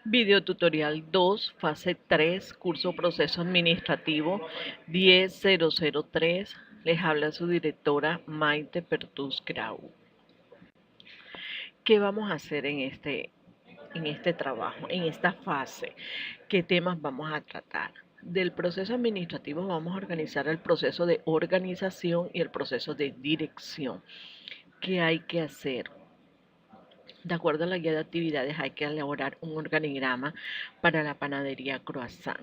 Video tutorial 2, fase 3, curso proceso administrativo 10003. Les habla su directora Maite Pertus Grau. ¿Qué vamos a hacer en este trabajo, en esta fase? ¿Qué temas vamos a tratar? Del proceso administrativo vamos a organizar el proceso de organización y el proceso de dirección. ¿Qué hay que hacer? De acuerdo a la guía de actividades, hay que elaborar un organigrama para la panadería Croissant.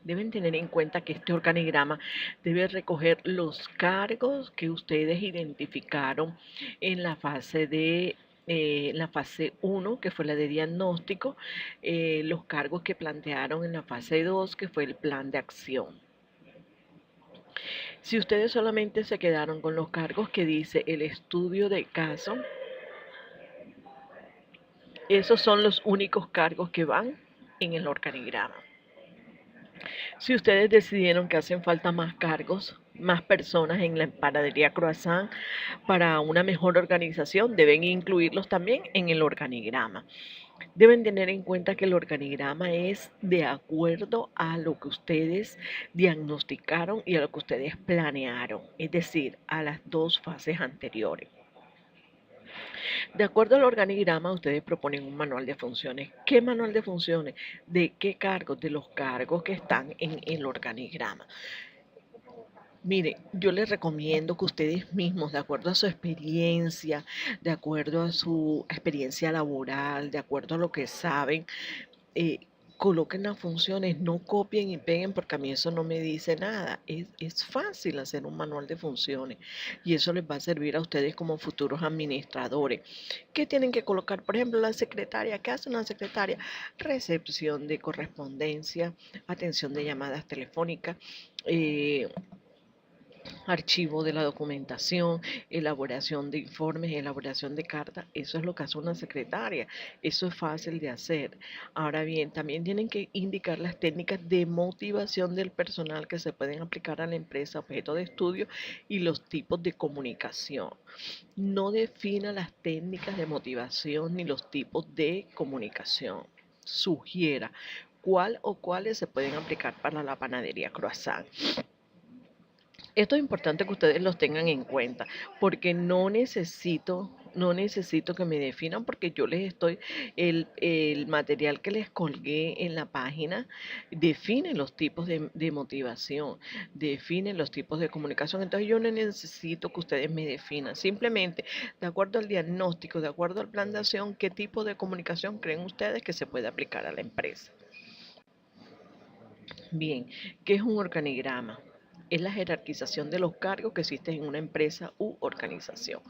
Deben tener en cuenta que este organigrama debe recoger los cargos que ustedes identificaron en la fase de la fase 1, que fue la de diagnóstico, los cargos que plantearon en la fase 2, que fue el plan de acción. Si ustedes solamente se quedaron con los cargos que dice el estudio de caso, esos son los únicos cargos que van en el organigrama. Si ustedes decidieron que hacen falta más cargos, más personas en la panadería Croissant para una mejor organización, deben incluirlos también en el organigrama. Deben tener en cuenta que el organigrama es de acuerdo a lo que ustedes diagnosticaron y a lo que ustedes planearon, es decir, a las dos fases anteriores. De acuerdo al organigrama, ustedes proponen un manual de funciones. ¿Qué manual de funciones? ¿De qué cargos? De los cargos que están en el organigrama. Mire, yo les recomiendo que ustedes mismos, de acuerdo a su experiencia, de acuerdo a su experiencia laboral, de acuerdo a lo que saben, eh, coloquen las funciones, no copien y peguen porque a mí eso no me dice nada. Es fácil hacer un manual de funciones y eso les va a servir a ustedes como futuros administradores. ¿Qué tienen que colocar? Por ejemplo, la secretaria. ¿Qué hace una secretaria? Recepción de correspondencia, atención de llamadas telefónicas, archivo de la documentación, elaboración de informes, elaboración de cartas. Eso es lo que hace una secretaria. Eso es fácil de hacer. Ahora bien, también tienen que indicar las técnicas de motivación del personal que se pueden aplicar a la empresa objeto de estudio y los tipos de comunicación. No defina las técnicas de motivación ni los tipos de comunicación. Sugiera cuál o cuáles se pueden aplicar para la panadería Croissant. Esto es importante que ustedes los tengan en cuenta, porque no necesito que me definan, porque yo les estoy, el material que les colgué en la página define los tipos de motivación, define los tipos de comunicación. Entonces yo no necesito que ustedes me definan, simplemente de acuerdo al diagnóstico, de acuerdo al plan de acción, qué tipo de comunicación creen ustedes que se puede aplicar a la empresa. Bien, ¿qué es un organigrama? Es la jerarquización de los cargos que existen en una empresa u organización.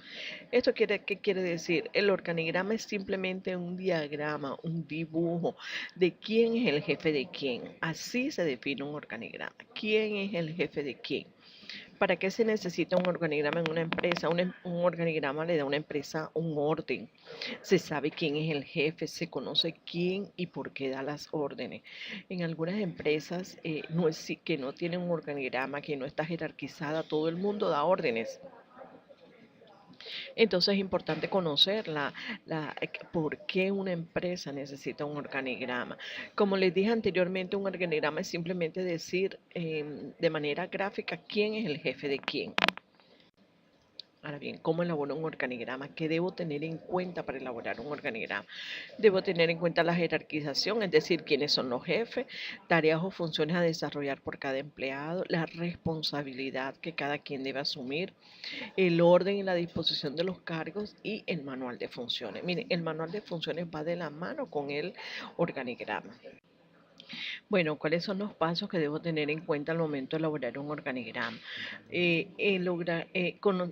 ¿Qué quiere decir? El organigrama es simplemente un diagrama, un dibujo de quién es el jefe de quién. Así se define un organigrama. ¿Quién es el jefe de quién? ¿Para qué se necesita un organigrama en una empresa? Un organigrama le da a una empresa un orden. Se sabe quién es el jefe, se conoce quién y por qué da las órdenes. En algunas empresas que no tienen un organigrama, que no está jerarquizada, todo el mundo da órdenes. Entonces es importante conocer por qué una empresa necesita un organigrama. Como les dije anteriormente, un organigrama es simplemente decir de manera gráfica quién es el jefe de quién. Ahora bien, ¿cómo elaboro un organigrama? ¿Qué debo tener en cuenta para elaborar un organigrama? Debo tener en cuenta la jerarquización, es decir, quiénes son los jefes, tareas o funciones a desarrollar por cada empleado, la responsabilidad que cada quien debe asumir, el orden y la disposición de los cargos y el manual de funciones. Miren, el manual de funciones va de la mano con el organigrama. Bueno, ¿cuáles son los pasos que debo tener en cuenta al momento de elaborar un organigrama?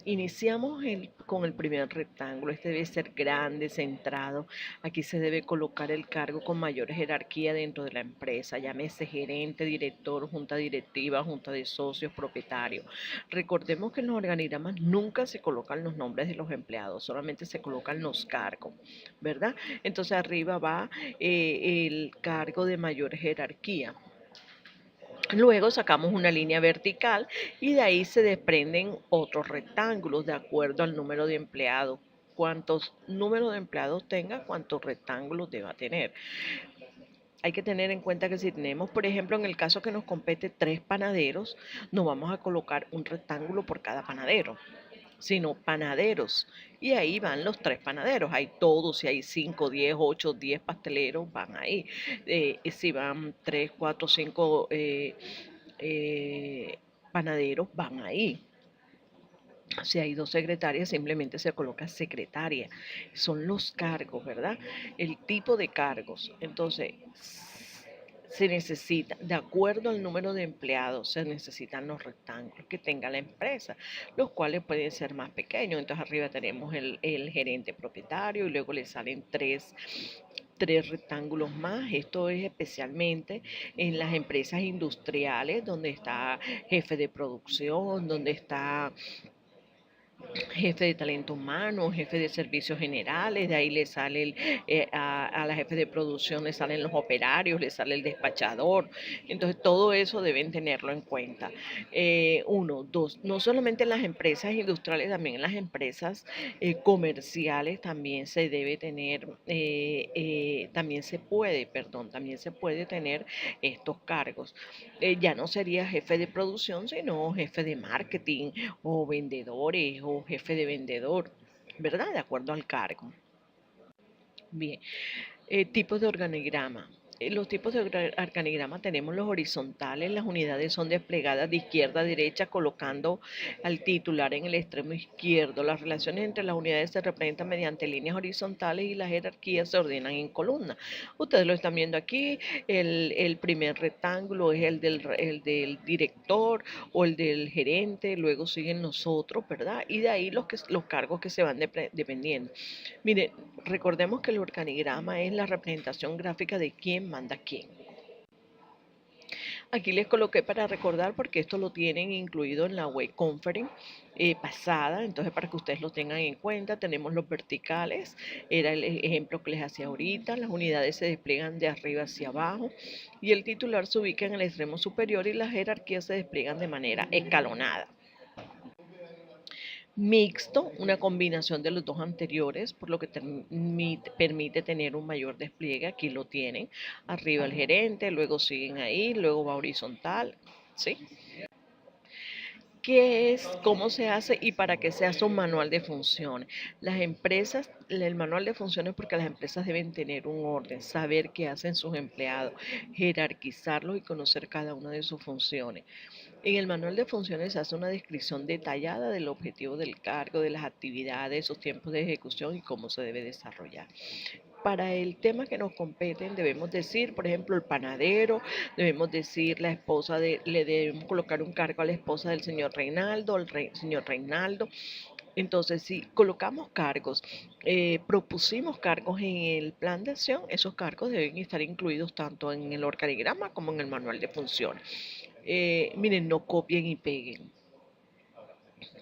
Iniciamos con el primer rectángulo. Este debe ser grande, centrado. Aquí se debe colocar el cargo con mayor jerarquía dentro de la empresa. Llámese gerente, director, junta directiva, junta de socios, propietario. Recordemos que en los organigramas nunca se colocan los nombres de los empleados, solamente se colocan los cargos, ¿verdad? Entonces arriba va el cargo de mayor jerarquía. Luego sacamos una línea vertical y de ahí se desprenden otros rectángulos de acuerdo al número de empleados. Cuantos número de empleados tenga, cuántos rectángulos deba tener. hay que tener en cuenta que si tenemos, por ejemplo, en el caso que nos compete 3 panaderos, no vamos a colocar un rectángulo por cada panadero, sino panaderos. Y ahí van los 3 panaderos. Hay todos, si hay 5, 10, 8, 10 pasteleros, van ahí. Si van 3, 4, 5 panaderos, van ahí. Si hay 2 secretarias, simplemente se coloca secretaria. Son los cargos, ¿verdad? El tipo de cargos. Entonces, se necesita, de acuerdo al número de empleados, se necesitan los rectángulos que tenga la empresa, los cuales pueden ser más pequeños. Entonces, arriba tenemos el gerente propietario y luego le salen tres rectángulos más. Esto es especialmente en las empresas industriales, donde está jefe de producción, donde está jefe de talento humano, jefe de servicios generales, de ahí le sale a la jefe de producción le salen los operarios, le sale el despachador. Entonces todo eso deben tenerlo en cuenta. Uno, dos, no solamente en las empresas industriales, también en las empresas comerciales también se debe tener, también se puede tener estos cargos. Ya no sería jefe de producción, sino jefe de marketing o vendedores o jefe de vendedor, ¿verdad? De acuerdo al cargo. Bien, tipos de organigrama. Los tipos de organigrama tenemos los horizontales, las unidades son desplegadas de izquierda a derecha colocando al titular en el extremo izquierdo. Las relaciones entre las unidades se representan mediante líneas horizontales y las jerarquías se ordenan en columnas. Ustedes lo están viendo aquí, el primer rectángulo es el del director o el del gerente, luego siguen los otros, ¿verdad? Y de ahí los cargos que se van dependiendo. Mire, recordemos que el organigrama es la representación gráfica de quién manda quién. Aquí les coloqué para recordar porque esto lo tienen incluido en la web conference pasada, entonces para que ustedes lo tengan en cuenta, tenemos los verticales, era el ejemplo que les hacía ahorita, las unidades se despliegan de arriba hacia abajo y el titular se ubica en el extremo superior y las jerarquías se despliegan de manera escalonada. Mixto, una combinación de los dos anteriores, por lo que permite tener un mayor despliegue. Aquí lo tienen, arriba el gerente, luego siguen ahí, luego va horizontal, ¿sí? ¿Qué es, cómo se hace y para qué se hace un manual de funciones? Las empresas, el manual de funciones porque las empresas deben tener un orden, saber qué hacen sus empleados, jerarquizarlos y conocer cada una de sus funciones. En el manual de funciones se hace una descripción detallada del objetivo del cargo, de las actividades, sus tiempos de ejecución y cómo se debe desarrollar. Para el tema que nos competen debemos decir, por ejemplo, el panadero, debemos decir la esposa le debemos colocar un cargo a la esposa del señor Reinaldo, señor Reinaldo. Entonces, si colocamos cargos, propusimos cargos en el plan de acción, esos cargos deben estar incluidos tanto en el organigrama como en el manual de funciones. Miren, no copien y peguen.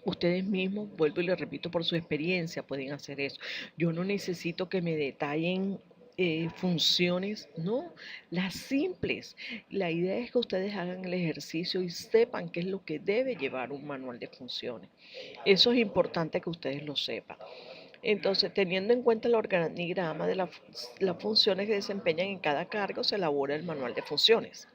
Ustedes mismos, vuelvo y les repito, por su experiencia pueden hacer eso. Yo no necesito que me detallen funciones, no, las simples. La idea es que ustedes hagan el ejercicio y sepan qué es lo que debe llevar un manual de funciones. Eso es importante que ustedes lo sepan. Entonces, teniendo en cuenta el organigrama de las funciones que desempeñan en cada cargo, se elabora el manual de funciones.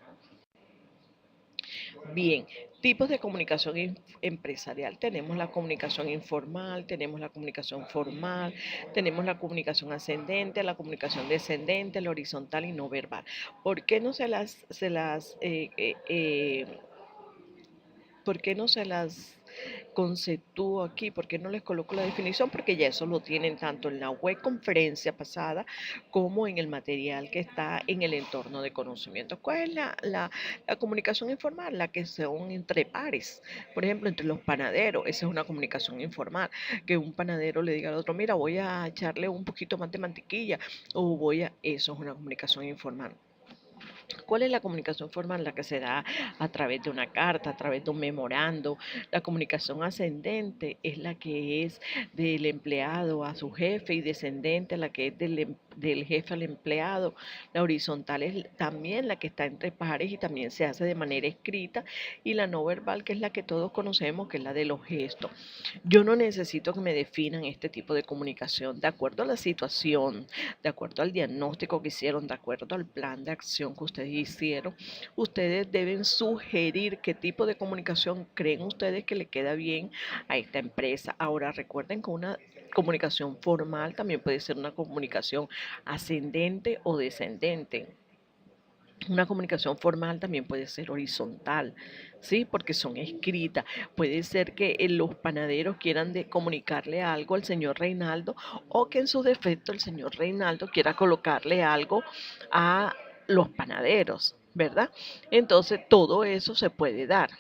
Bien, tipos de comunicación empresarial. Tenemos la comunicación informal, tenemos la comunicación formal, tenemos la comunicación ascendente, la comunicación descendente, la horizontal y no verbal. ¿Por qué no ¿por qué no se las conceptúo aquí? ¿Por qué no les coloco la definición? Porque ya eso lo tienen tanto en la web conferencia pasada como en el material que está en el entorno de conocimiento. ¿Cuál es la comunicación informal? La que son entre pares. Por ejemplo, entre los panaderos, esa es una comunicación informal. Que un panadero le diga al otro, mira, voy a echarle un poquito más de mantequilla o eso es una comunicación informal. ¿Cuál es la comunicación formal? La que se da a través de una carta, a través de un memorando. La comunicación ascendente es la que es del empleado a su jefe y descendente la que es del jefe al empleado. La horizontal es también la que está entre pares y también se hace de manera escrita. Y la no verbal, que es la que todos conocemos, que es la de los gestos. Yo no necesito que me definan este tipo de comunicación de acuerdo a la situación, de acuerdo al diagnóstico que hicieron, de acuerdo al plan de acción que ustedes hicieron. Ustedes deben sugerir qué tipo de comunicación creen ustedes que le queda bien a esta empresa. Ahora recuerden que una comunicación formal también puede ser una comunicación ascendente o descendente. Una comunicación formal también puede ser horizontal, ¿sí? Porque son escritas. Puede ser que los panaderos quieran comunicarle algo al señor Reinaldo o que en su defecto el señor Reinaldo quiera colocarle algo a los panaderos, ¿verdad? Entonces todo eso se puede dar.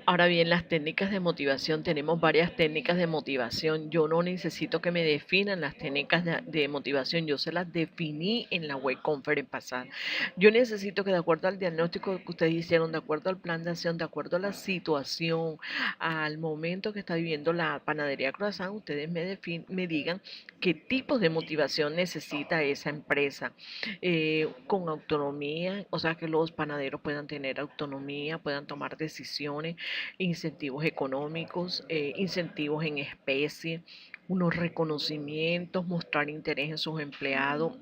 Ahora bien, las técnicas de motivación, tenemos varias técnicas de motivación. Yo no necesito que me definan las técnicas de motivación, yo se las definí en la web conference pasada. Yo necesito que de acuerdo al diagnóstico que ustedes hicieron, de acuerdo al plan de acción, de acuerdo a la situación, al momento que está viviendo la panadería Croissant, ustedes me digan qué tipos de motivación necesita esa empresa. Con autonomía, o sea, que los panaderos puedan tener autonomía, puedan tomar decisiones, incentivos económicos, incentivos en especie, unos reconocimientos, mostrar interés en sus empleados,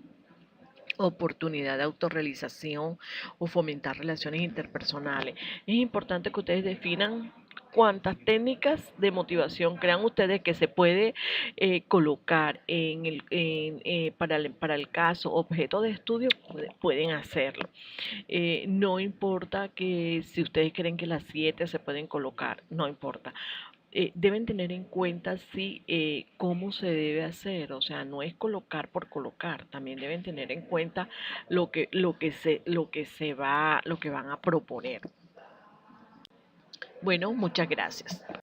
oportunidad de autorrealización o fomentar relaciones interpersonales. Es importante que ustedes definan cuántas técnicas de motivación crean ustedes que se puede colocar para el caso objeto de estudio, pueden hacerlo. No importa que si ustedes creen que las 7 se pueden colocar, no importa. Deben tener en cuenta si cómo se debe hacer, o sea, no es colocar por colocar, también deben tener en cuenta lo que van a proponer. Bueno, muchas gracias.